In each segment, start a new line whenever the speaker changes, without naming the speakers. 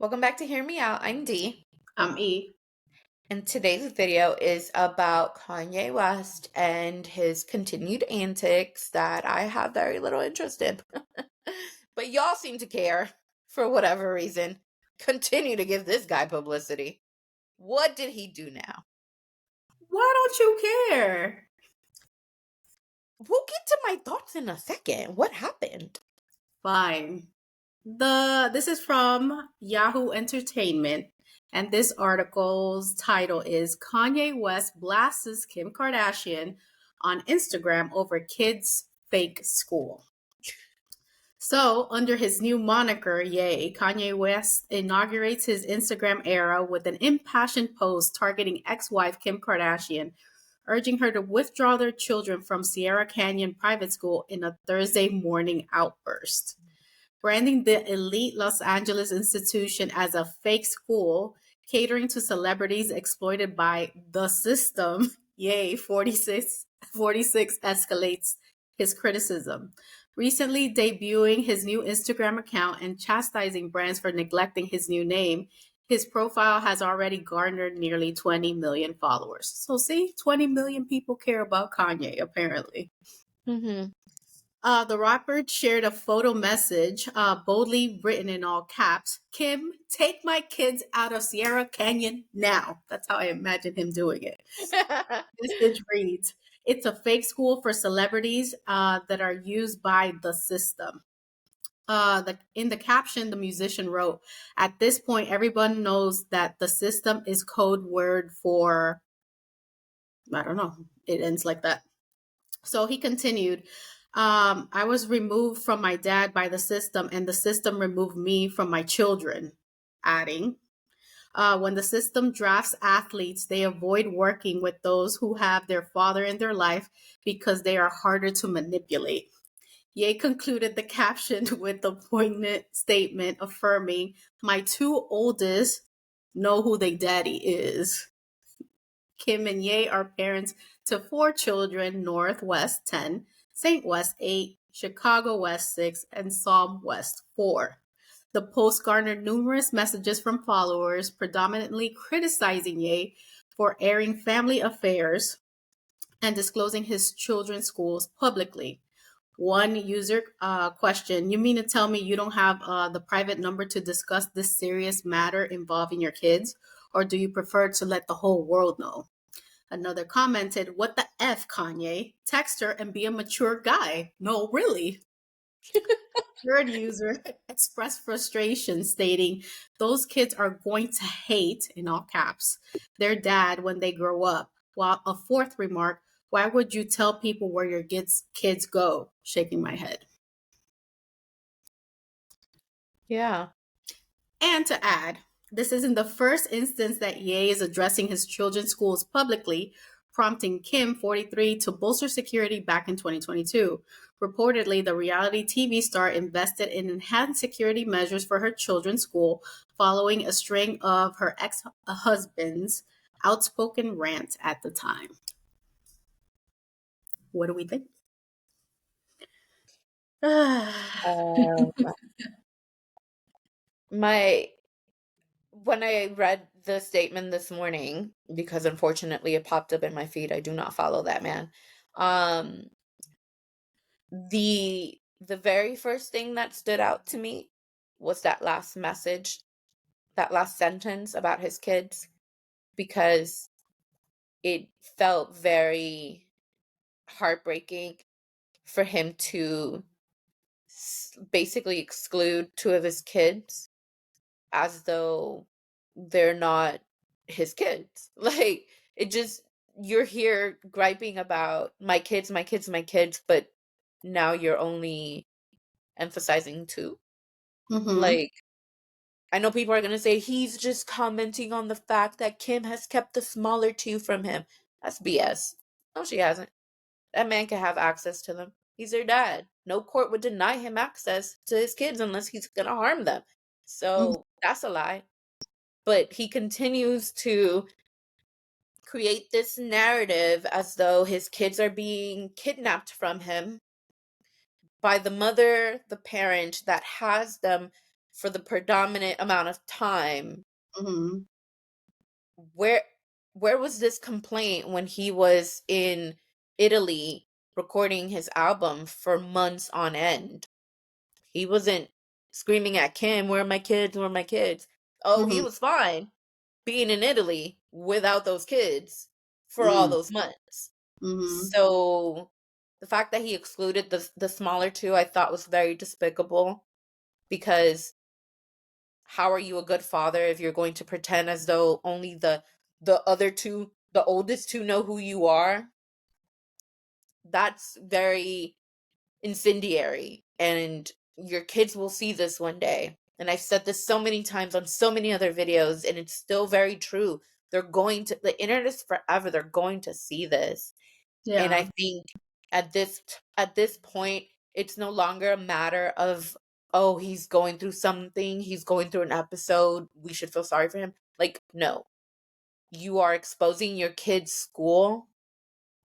Welcome back to Hear Me Out. I'm Dee,
I'm E.
and today's video is about Kanye West and his continued antics that I have very little interest in. But y'all seem to care for whatever reason. Continue to give this guy publicity. What did he do now?
Why don't you care?
We'll get to my thoughts in a second. What happened?
Fine. This is from Yahoo Entertainment, and this article's title is Kanye West blasts Kim Kardashian on Instagram over kids' fake school. So, under his new moniker, Ye, Kanye West inaugurates his Instagram era with an impassioned post targeting ex-wife Kim Kardashian, urging her to withdraw their children from Sierra Canyon Private School in a Thursday morning outburst. Branding the elite Los Angeles institution as a fake school, catering to celebrities exploited by the system, Ye, 46 escalates his criticism. Recently debuting his new Instagram account and chastising brands for neglecting his new name, his profile has already garnered nearly 20 million followers. So, see, 20 million people care about Kanye, apparently.
Mm-hmm.
The rapper shared a photo message, boldly written in all caps: Kim, take my kids out of Sierra Canyon now. That's how I imagine him doing it. This message reads: It's a fake school for celebrities that are used by the system. In the caption, the musician wrote, "At this point, everyone knows that the system is code word for, I don't know, it ends like that." So he continued, I was removed from my dad by the system, and the system removed me from my children, adding, when the system drafts athletes, they avoid working with those who have their father in their life because they are harder to manipulate. Ye concluded the caption with a poignant statement affirming, my two oldest know who their daddy is. Kim and Ye are parents to 4 children: Northwest 10, St. West 8, Chicago West 6, and Psalm West 4. The post garnered numerous messages from followers, predominantly criticizing Ye for airing family affairs and disclosing his children's schools publicly. One user questioned, you mean to tell me you don't have the private number to discuss this serious matter involving your kids? Or do you prefer to let the whole world know? Another commented, what the F, Kanye? Text her and be a mature guy. No, really. Third user expressed frustration, stating, those kids are going to hate, in all caps, their dad when they grow up. While a fourth remark, why would you tell people where your kids go? Shaking my head.
Yeah.
And to add, this isn't the first instance that Ye is addressing his children's schools publicly, prompting Kim, 43, to bolster security back in 2022. Reportedly, the reality TV star invested in enhanced security measures for her children's school following a string of her ex-husband's outspoken rant at the time. What do we think?
Um, my when I read the statement this morning, because unfortunately it popped up in my feed, I do not follow that man. Um, the very first thing that stood out to me was that last message, that last sentence about his kids, because it felt very heartbreaking for him to basically exclude two of his kids as though they're not his kids. Like, it just, you're here griping about my kids, my kids, my kids, but now you're only emphasizing two.
Mm-hmm.
Like, I know people are going to say he's just commenting on the fact that Kim has kept the smaller two from him. That's BS. No, she hasn't. That man can have access to them. He's their dad. No court would deny him access to his kids unless he's going to harm them. So that's a lie. But he continues to create this narrative as though his kids are being kidnapped from him by the mother, the parent that has them for the predominant amount of time,
Mm-hmm.
where where was this complaint when he was in Italy recording his album for months on end? He wasn't screaming at Kim, "Where are my kids? Where are my kids?" Oh, he
Mm-hmm.
was fine being in Italy without those kids for all
Mm-hmm.
those months.
Mm-hmm.
So the fact that he excluded the smaller two, I thought was very despicable, because how are you a good father if you're going to pretend as though only the other two, the oldest two, know who you are? That's very incendiary, and your kids will see this one day. And I've said this so many times on so many other videos, and it's still very true. They're going to, the internet is forever. They're going to see this. And I
Yeah.
think at this point, it's no longer a matter of, oh, he's going through something, he's going through an episode, we should feel sorry for him. Like, no. You are exposing your kid's school.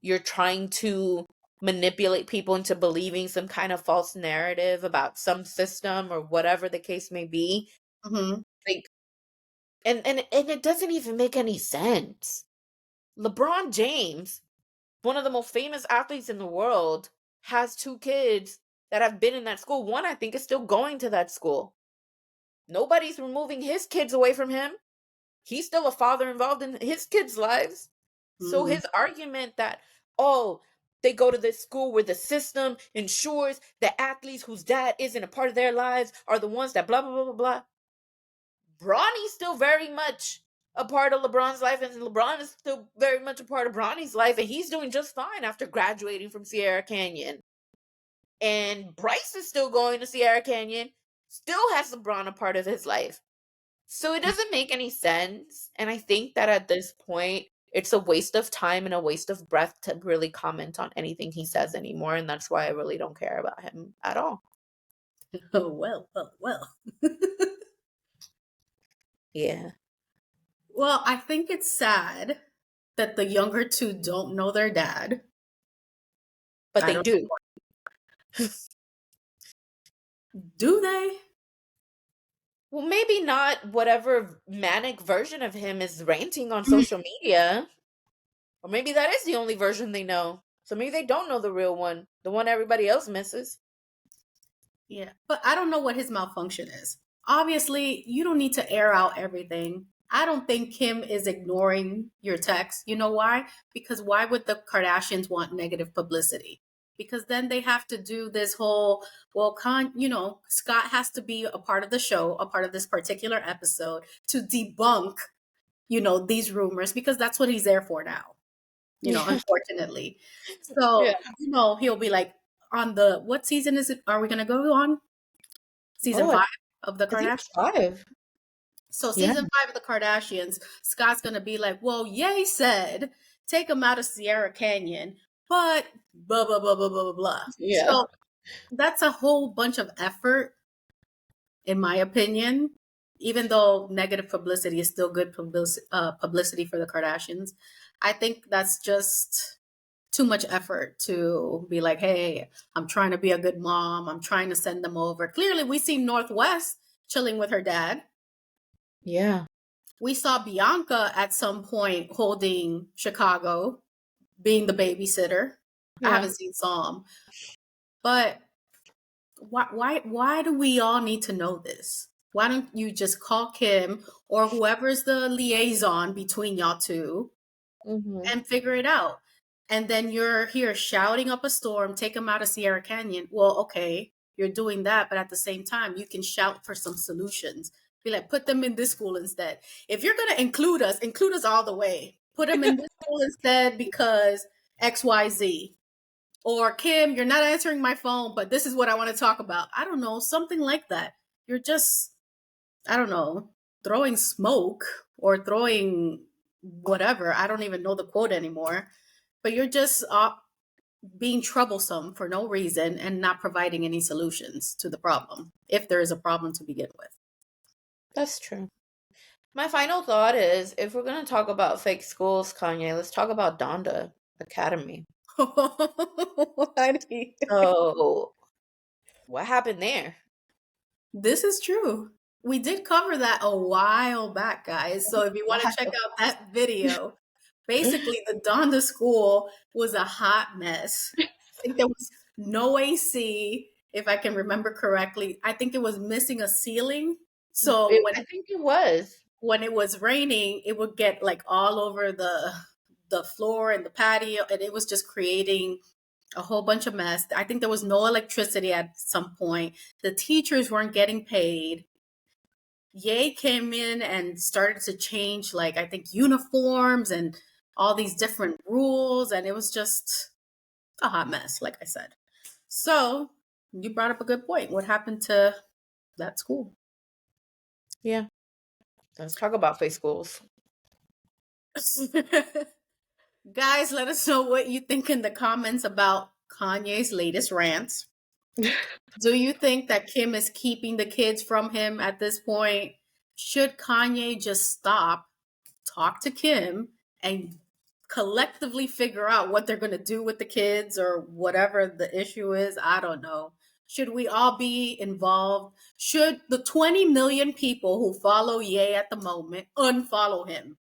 You're trying to manipulate people into believing some kind of false narrative about some system or whatever the case may be.
Mm-hmm.
Like, and it doesn't even make any sense. LeBron James, one of the most famous athletes in the world, has two kids that have been in that school. One, I think, is still going to that school. Nobody's removing his kids away from him. He's still a father involved in his kids' lives. So
Mm-hmm.
his argument that, oh, they go to this school where the system ensures that athletes whose dad isn't a part of their lives are the ones that blah, blah, blah, blah, blah. Bronny's still very much a part of LeBron's life, and LeBron is still very much a part of Bronny's life, and he's doing just fine after graduating from Sierra Canyon. And Bryce is still going to Sierra Canyon, still has LeBron a part of his life. So it doesn't make any sense. And I think that at this point, it's a waste of time and a waste of breath to really comment on anything he says anymore. And that's why I really don't care about him at all.
Oh, well, well, well.
Yeah.
Well, I think it's sad that the younger two don't know their dad.
But
I
they
don't.
do.
Do they?
Well, maybe not whatever manic version of him is ranting on social media. Or maybe that is the only version they know. So maybe they don't know the real one, the one everybody else misses.
Yeah, but I don't know what his malfunction is. Obviously, you don't need to air out everything. I don't think Kim is ignoring your text. You know why? Because why would the Kardashians want negative publicity? Because then they have to do this whole, well, Scott has to be a part of the show, a part of this particular episode to debunk, these rumors, because that's what he's there for now,
Yeah.
unfortunately.
Yeah.
So, he'll be like, on the, what season is it? Are we going to go on? Season
Oh,
five of the
I think
Kardashians.
5.
So
Yeah.
season 5 of the Kardashians, Scott's gonna be like, "Well, Ye said take him out of Sierra Canyon, but blah blah blah blah blah blah blah."
Yeah.
So that's a whole bunch of effort, in my opinion. Even though negative publicity is still good publicity for the Kardashians, I think that's just too much effort to be like, "Hey, I'm trying to be a good mom. I'm trying to send them over." Clearly, we see Northwest chilling with her dad.
Yeah.
We saw Bianca at some point holding Chicago, being the babysitter. I
Yeah.
haven't seen Psalm, but why do we all need to know this? Why don't you just call Kim or whoever's the liaison between y'all two
Hmm.
and figure it out? And then you're here shouting up a storm, take them out of Sierra Canyon. Well, okay, you're doing that, but at the same time, you can shout for some solutions. Be like, put them in this school instead. If you're going to include us all the way. Put them in this school instead because XYZ. Or Kim, you're not answering my phone, but this is what I want to talk about. I don't know, something like that. You're just, I don't know, throwing smoke or throwing whatever. I don't even know the quote anymore. But you're just being troublesome for no reason and not providing any solutions to the problem, if there is a problem to begin with.
That's true. My final thought is, if we're going to talk about fake schools, Kanye, let's talk about Donda Academy. So, what happened there?
This is true. We did cover that a while back, guys. So if you want to check
Wow.
out that video, basically the Donda school was a hot mess. I think there was no AC, if I can remember correctly. I think it was missing a ceiling. So
I think it was.
when it was raining, it would get like all over the floor and the patio, and it was just creating a whole bunch of mess. I think there was no electricity at some point. The teachers weren't getting paid. Ye came in and started to change, like, I think uniforms and all these different rules, and it was just a hot mess, like I said. So you brought up a good point. What happened to that school?
Yeah. Let's talk about fake schools.
Guys, let us know what you think in the comments about Kanye's latest rants. Do you think that Kim is keeping the kids from him at this point? Should Kanye just stop, talk to Kim, and collectively figure out what they're going to do with the kids or whatever the issue is? I don't know. Should we all be involved? Should the 20 million people who follow Ye at the moment unfollow him?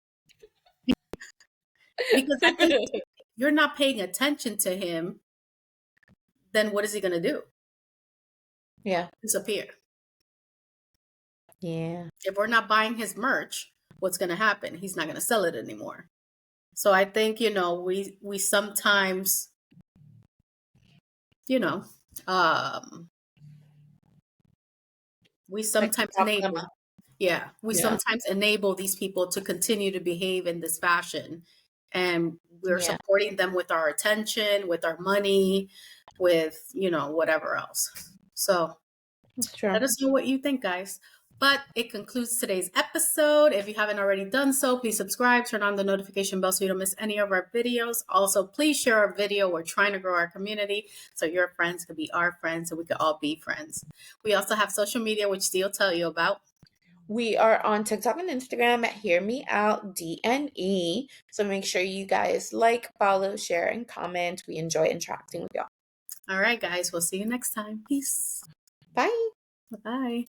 Because I think if you're not paying attention to him, then what is he going to do?
Yeah.
Disappear.
Yeah.
If we're not buying his merch, what's going to happen? He's not going to sell it anymore. So I think, we sometimes, you know, um, we
Like
sometimes
talking
enable,
about.
yeah, we
Yeah.
sometimes enable these people to continue to behave in this fashion. And we're
Yeah.
supporting them with our attention, with our money, with, whatever else. So
It's true.
let us know what you think, guys. But it concludes today's episode. If you haven't already done so, please subscribe, turn on the notification bell so you don't miss any of our videos. Also, please share our video. We're trying to grow our community so your friends could be our friends and we could all be friends. We also have social media, which Steve will tell you about.
We are on TikTok and Instagram at Hear Me Out DNE. So make sure you guys like, follow, share, and comment. We enjoy interacting with y'all.
All right, guys. We'll see you next time. Peace.
Bye.
Bye.